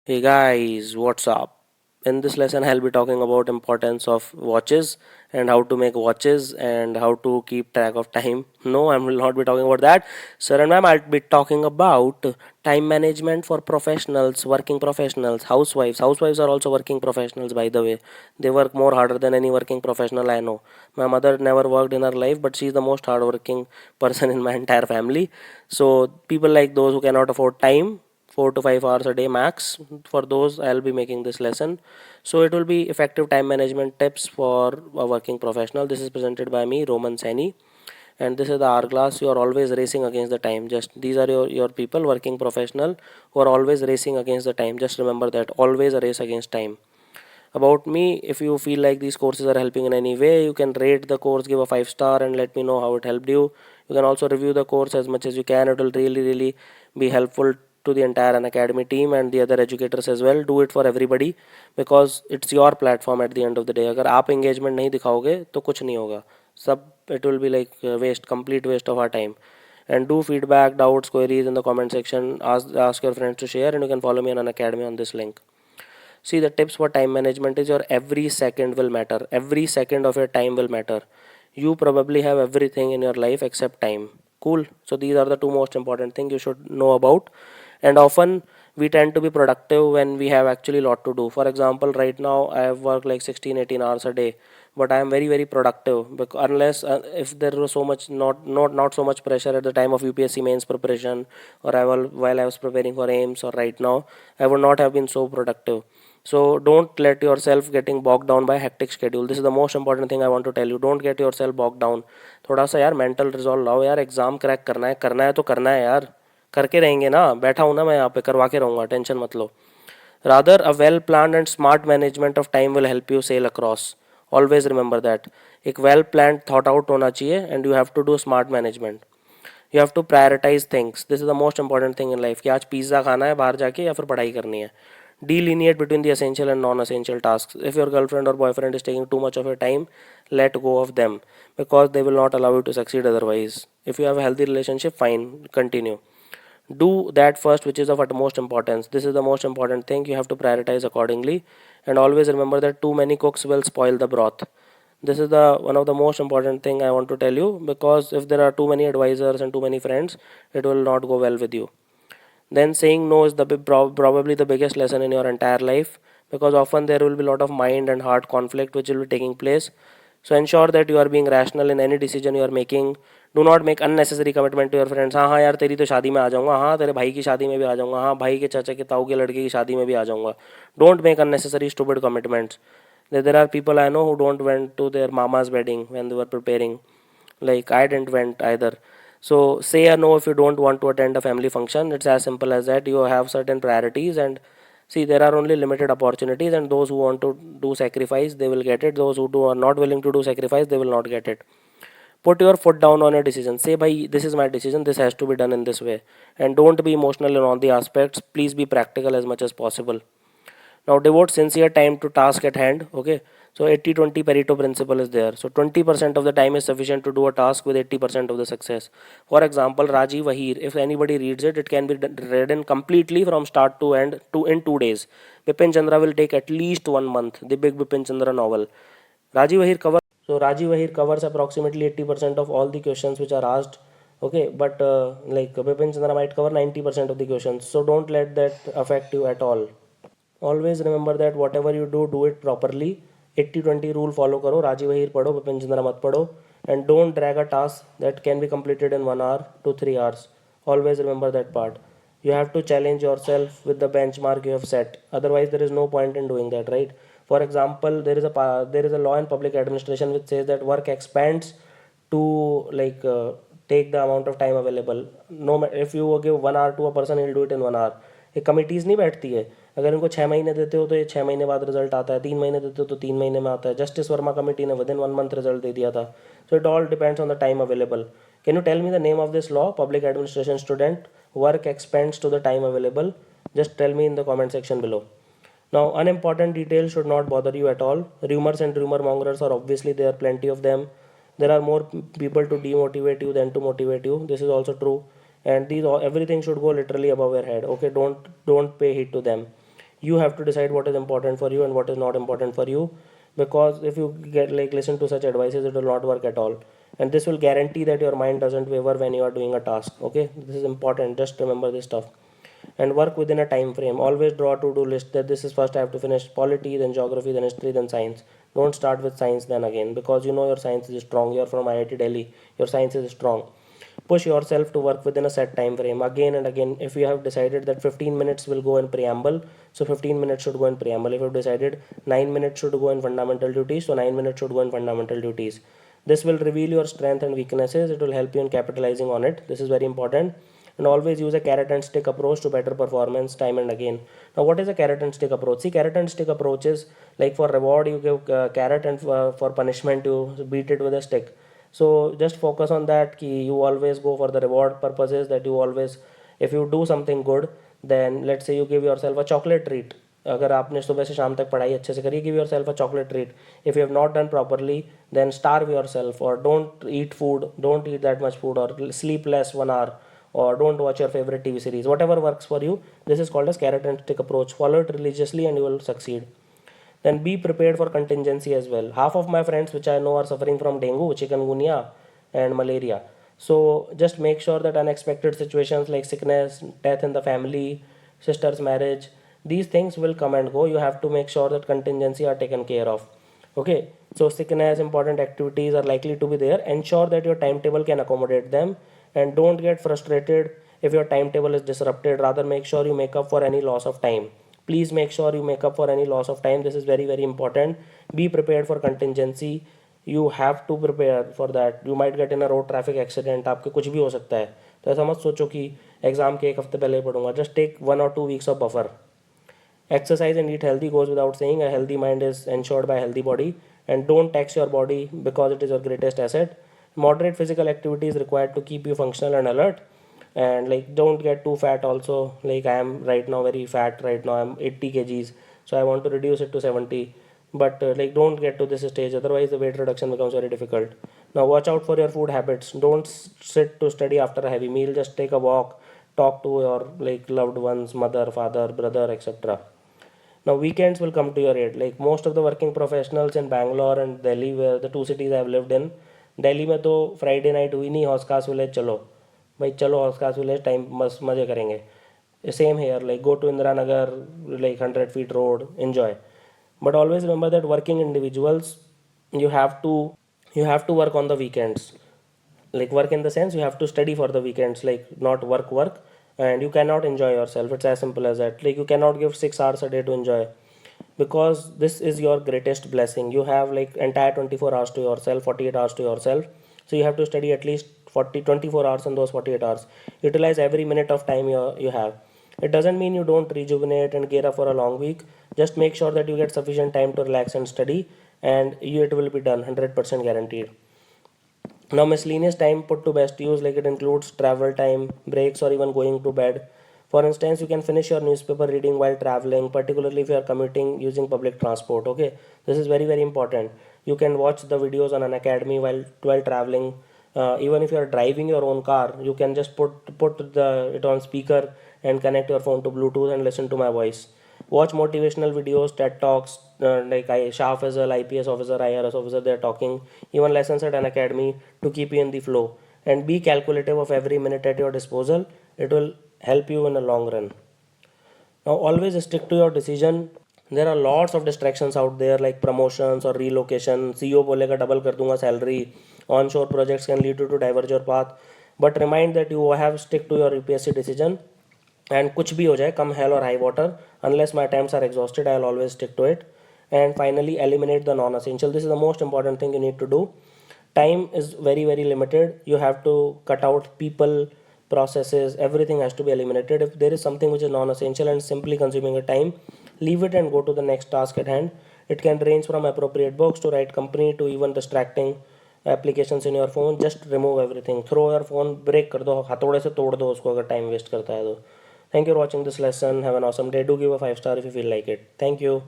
Hey guys, what's up? In this lesson, I'll be talking about importance of watches and how to make watches and how to keep track of time. No, I will not be talking about that. Sir and ma'am, I'll be talking about time management for professionals, working professionals, housewives. Housewives are also working professionals, by the way. They work more harder than any working professional I know. My mother never worked in her life, but she's the most hardworking person in my entire family. So people like those who cannot afford time 4 to 5 hours a day max. For those I'll be making this lesson, so it will be effective time management tips for a working professional. This is presented by me, Roman Saini, and this is the hourglass. You are always racing against the time. Just these are your people, working professional, who are always racing against the time. Just remember that, always a race against time. About me, if you feel like these courses are helping in any way, you can rate the course, give a 5 star, and let me know how it helped you. You can also review the course as much as you can. It will really be helpful to the entire Unacademy team and the other educators as well. Do it for everybody, because it's your platform at the end of the day. अगर आप engagement नहीं दिखाओगे तो कुछ नहीं होगा. सब it will be like waste, complete waste of our time. And do feedback, doubts, queries in the comment section. Ask your friends to share, and you can follow me on Unacademy on this link. See, the tips for time management is your every second will matter. Every second of your time will matter. You probably have everything in your life except time. Cool. So these are the two most important things you should know about. And often we tend to be productive when we have actually a lot to do. For example, right now I have worked like 16-18 hours a day, but I am very productive, because unless if there was so much not so much pressure at the time of UPSC mains preparation, or while I was preparing for AIMS, or right now, I would not have been so productive. So don't let yourself getting bogged down by hectic schedule. This is the most important thing I want to tell you. Don't get yourself bogged down. थोड़ा सा यार mental resolve लाओ यार. Exam crack करना है तो करना है यार. करके रहेंगे ना. बैठा हूँ ना मैं यहाँ पे, करवा के रहूँगा. टेंशन मत लो. Rather, a well planned and smart management of time will help you sail across. Always remember that. एक well planned thought out होना चाहिए, and you have to do smart management. You have to prioritize things. This is the most important thing in life, कि आज pizza खाना है बाहर जाके या फिर पढ़ाई करनी है. Delineate between the essential and non-essential tasks. If your girlfriend or boyfriend is taking too much of your time, let go of them, because they will not allow you to succeed otherwise. If you have a healthy relationship, fine, continue. Do that first, which is of utmost importance. This is the most important thing. You have to prioritize accordingly, and always remember that too many cooks will spoil the broth. This is the one of the most important thing I want to tell you, because if there are too many advisors and too many friends, it will not go well with you. Then saying no is the probably the biggest lesson in your entire life, because often there will be a lot of mind and heart conflict which will be taking place. So ensure that you are being rational in any decision you are making. Do not make unnecessary commitment to your friends. हाँ हाँ यार, तेरी तो शादी में आ जाऊँगा. हाँ, तेरे भाई की शादी में भी आ जाऊँगा. हाँ, भाई के चाचा के ताऊ के लड़के की शादी में भी आ जाऊँगा. Don't make unnecessary stupid commitments. There are people I know who don't went to their mama's wedding when they were preparing. Like I didn't went either. So say a no if you don't want to attend a family function. It's as simple as that. You have certain priorities, and see, there are only limited opportunities, and those who want to do sacrifice, they will get it. Those who are not willing to do sacrifice, they will not get it. Put your foot down on your decision. Say, bhai, this is my decision. This has to be done in this way. And don't be emotional in all the aspects. Please be practical as much as possible. Now devote sincere time to task at hand. Okay. So 80-20 Pareto principle is there. So 20% of the time is sufficient to do a task with 80% of the success. For example, Raji Vahir, if anybody reads it, it can be read in completely from start to end in 2 days. Bipin Chandra will take at least 1 month. The big Bipin Chandra novel. Raji Vahir covers. So Raji Vahir covers approximately 80% of all the questions which are asked. Okay, but like Bipin Chandra might cover 90% of the questions. So don't let that affect you at all. Always remember that whatever you do it properly. 80-20 rule follow करो. राजीव वहीर पढ़ो, बिपिन चंद्रा मत पढ़ो. And don't drag a task that can be completed in 1 hour to 3 hours. Always remember that part. You have to challenge yourself with the benchmark you have set. Otherwise, there is no point in doing that, right? For example, there is a law in public administration which says that work expands to like take the amount of time available. No, if you give 1 hour to a person, he'll do it in 1 hour. ये committees नहीं बैठती है. अगर इनको 6 महीने देते हो तो ये 6 महीने बाद रिजल्ट आता है. 3 महीने देते हो तो 3 महीने में आता है. जस्टिस वर्मा कमेटी ने विदिन 1 मंथ रिजल्ट दे दिया था. So it all depends on the time available. Can you tell me the name of this law? Public administration student. Work expands to the time available. Just tell me in the comment section below. Now, unimportant details should not bother you at all. Rumors and rumor mongers are obviously there, plenty of them. There are more people to demotivate you than to motivate you. This is also true, and everything should go literally above your head. Okay, don't pay heed to them. You have to decide what is important for you and what is not important for you, because if you get like listen to such advices, it will not work at all. And this will guarantee that your mind doesn't waver when you are doing a task. Okay, this is important, just remember this stuff. And work within a time frame. Always draw a to-do list that this is first I have to finish polity, then geography, then history, then science. Don't start with science then again, because you know your science is strong. You're from IIT Delhi, your science is strong. Push yourself to work within a set time frame again and again. If you have decided that 15 minutes will go in preamble, so 15 minutes should go in preamble. If you have decided 9 minutes should go in fundamental duties, so 9 minutes should go in fundamental duties. This will reveal your strength and weaknesses. It will help you in capitalizing on it. This is very important. And always use a carrot and stick approach to better performance time and again. Now, what is a carrot and stick approach? See, carrot and stick approach is like for reward you give carrot, and for punishment you beat it with a stick. So just focus on that. Ki you always go for the reward purposes. That you always, if you do something good, then let's say you give yourself a chocolate treat. अगर आपने सुबह से शाम तक पढ़ाई अच्छे से करी, give yourself a chocolate treat. If you have not done properly, then starve yourself, और don't eat food, don't eat that much food, or sleep less 1 hour, or don't watch your favorite TV series. Whatever works for you. This is called as carrot and stick approach. Follow it religiously and you will succeed. Then be prepared for contingency as well. Half of my friends which I know are suffering from dengue, chikungunya, and malaria. So just make sure that unexpected situations like sickness, death in the family, sister's marriage, these things will come and go. You have to make sure that contingency are taken care of. Okay, so sickness, important activities are likely to be there. Ensure that your timetable can accommodate them, and don't get frustrated if your timetable is disrupted. Rather, make sure you make up for any loss of time. Please make sure you make up for any loss of time. This is very very important. Be prepared for contingency. You have to prepare for that. You might get in a road traffic accident. आपके कुछ भी हो सकता है. तो ऐसा मत सोचो कि एग्जाम के एक हफ्ते पहले ही पढ़ूंगा. Just take 1 or 2 weeks of buffer. Exercise and eat healthy goes without saying. A healthy mind is ensured by a healthy body. And don't tax your body because it is your greatest asset. Moderate physical activity is required to keep you functional and alert. And like don't get too fat also. Like I am right now very fat right now. I'm 80 kgs. So I want to reduce it to 70. But like don't get to this stage. Otherwise the weight reduction becomes very difficult. Now watch out for your food habits. Don't sit to study after a heavy meal. Just take a walk. Talk to your like loved ones, mother, father, brother, etc. Now weekends will come to your aid. Like most of the working professionals in Bangalore and Delhi, where the two cities I've lived in, Delhi में तो Friday night हुई नहीं, हौस खास village चलो भाई, चलो हौस खास village, time मस्त मज़े करेंगे. Same here, like go to Indira Nagar, like 100 feet road, enjoy. But always remember that working individuals, you have to you have to work on the weekends. Like work in the sense you have to study for the weekends, like not work, and you cannot enjoy yourself. It's as simple as that. Like you cannot give 6 hours a day to enjoy, because this is your greatest blessing. You have like entire 24 hours to yourself, 48 hours to yourself. So you have to study at least 24 hours in those 48 hours. Utilize every minute of time you have. It doesn't mean you don't rejuvenate and gear up for a long week. Just make sure that you get sufficient time to relax and study, and it will be done 100% guaranteed. Now miscellaneous time put to best use, like it includes travel time, breaks, or even going to bed. For instance, you can finish your newspaper reading while traveling, particularly if you are commuting using public transport. Okay, this is very very important. You can watch the videos on an academy while traveling. Even if you are driving your own car, you can just put it on speaker and connect your phone to Bluetooth and listen to my voice. Watch motivational videos, TED Talks, like SHA officer, IPS officer, IRS officer, they're talking, even lessons at an academy to keep you in the flow. And be calculative of every minute at your disposal. It will help you in the long run. Now, always stick to your decision. There are lots of distractions out there like promotions or relocation. CEO बोलेगा double कर दूंगा salary. Onshore projects can lead you to diverge your path. But remind that you have stick to your UPSC decision. And कुछ भी हो जाए, come hell or high water, unless my attempts are exhausted, I'll always stick to it. And finally, eliminate the non-essential. This is the most important thing you need to do. Time is very very limited. You have to cut out people, processes, everything has to be eliminated. If there is something which is non-essential and simply consuming your time, leave it and go to the next task at hand. It can range from appropriate books to right company to even distracting applications in your phone. Just remove everything, throw your phone, break कर दो, हथौड़े से तोड़ दो उसको अगर time waste करता है तो. Thank you for watching this lesson. Have an awesome day. Do give a 5 star if you feel like it. Thank you.